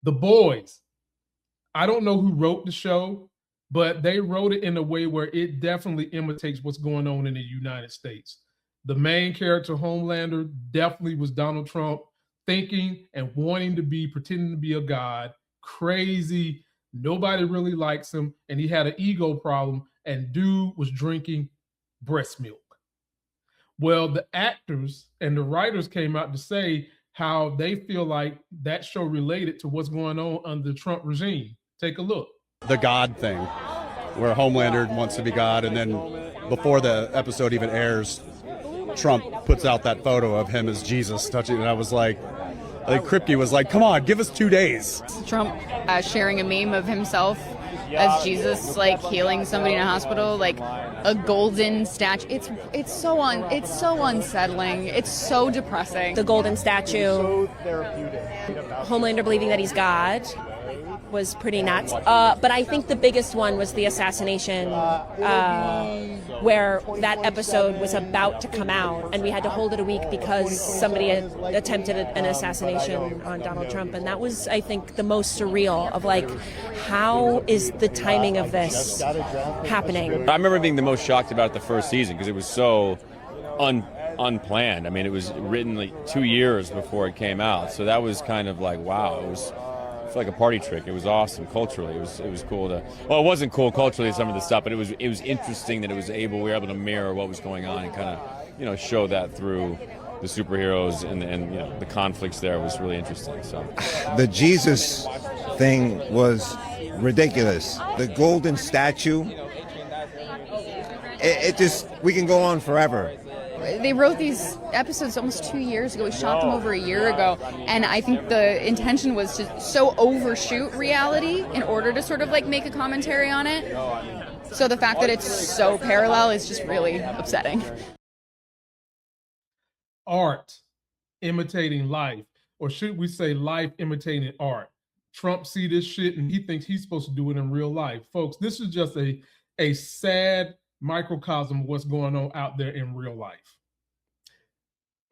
The Boys. I don't know who wrote the show, but they wrote it in a way where it definitely imitates what's going on in the United States. The main character, Homelander, definitely was Donald Trump, thinking and wanting to be, pretending to be a god, crazy. Nobody really likes him, and he had an ego problem, and dude was drinking breast milk. Well, the actors and the writers came out to say how they feel like that show related to what's going on under the Trump regime. Take a look. The God thing, where Homelander wants to be God, and then before the episode even airs, Trump puts out that photo of him as Jesus touching, and I think Kripke was like, come on, give us 2 days. Trump sharing a meme of himself as Jesus, like healing somebody in a hospital, like a golden statue. It's so unsettling. It's so depressing. The golden statue, Homelander believing that he's God, was pretty nuts. But I think the biggest one was the assassination, where that episode was about to come out, and we had to hold it a week because somebody had attempted an assassination on Donald Trump. And that was, I think, the most surreal of like, how is the timing of this happening? I remember being the most shocked about it the first season because it was so unplanned. I mean, it was written like 2 years before it came out. So that was kind of like, wow, it was like a party trick. It was awesome culturally. It was cool to. Well, it wasn't cool culturally some of the stuff, but it was interesting that we were able to mirror what was going on and kind of show that through the superheroes and the conflicts there was really interesting. So the Jesus thing was ridiculous. The golden statue. It just, we can go on forever. They wrote these episodes almost 2 years ago. We shot them over a year ago. And I think the intention was to so overshoot reality in order to sort of like make a commentary on it. So the fact that it's so parallel is just really upsetting. Art imitating life, or should we say life imitating art? Trump see this shit and he thinks he's supposed to do it in real life. Folks, this is just a sad microcosm of what's going on out there in real life.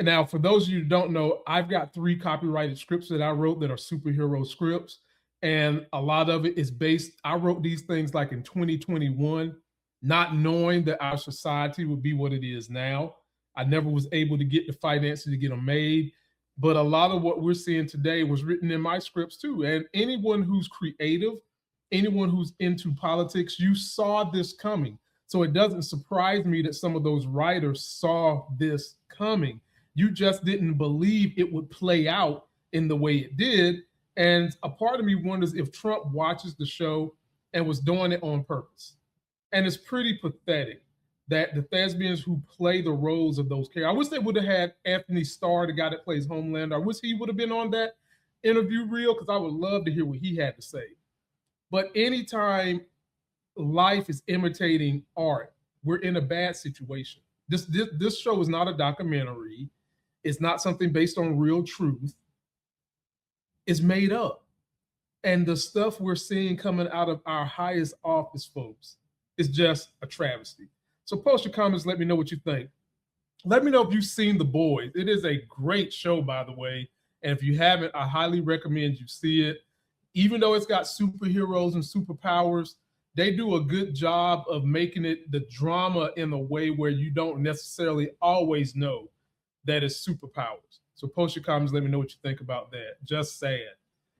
Now, for those of you who don't know, I've got 3 copyrighted scripts that I wrote that are superhero scripts, and a lot of it is based, I wrote these things like in 2021, not knowing that our society would be what it is now. I never was able to get the finances to get them made, but a lot of what we're seeing today was written in my scripts too. And anyone who's creative, anyone who's into politics, you saw this coming. So it doesn't surprise me that some of those writers saw this coming. You just didn't believe it would play out in the way it did. And a part of me wonders if Trump watches the show and was doing it on purpose. And it's pretty pathetic that the thespians who play the roles of those characters, I wish they would have had Anthony Starr, the guy that plays Homelander. I wish he would have been on that interview reel because I would love to hear what he had to say. But anytime life is imitating art, we're in a bad situation. This show is not a documentary. It's not something based on real truth. It's made up. And the stuff we're seeing coming out of our highest office folks is just a travesty. So post your comments, let me know what you think. Let me know if you've seen The Boys. It is a great show, by the way. And if you haven't, I highly recommend you see it. Even though it's got superheroes and superpowers, they do a good job of making it the drama in a way where you don't necessarily always know that it's superpowers. So post your comments, let me know what you think about that. Just sad.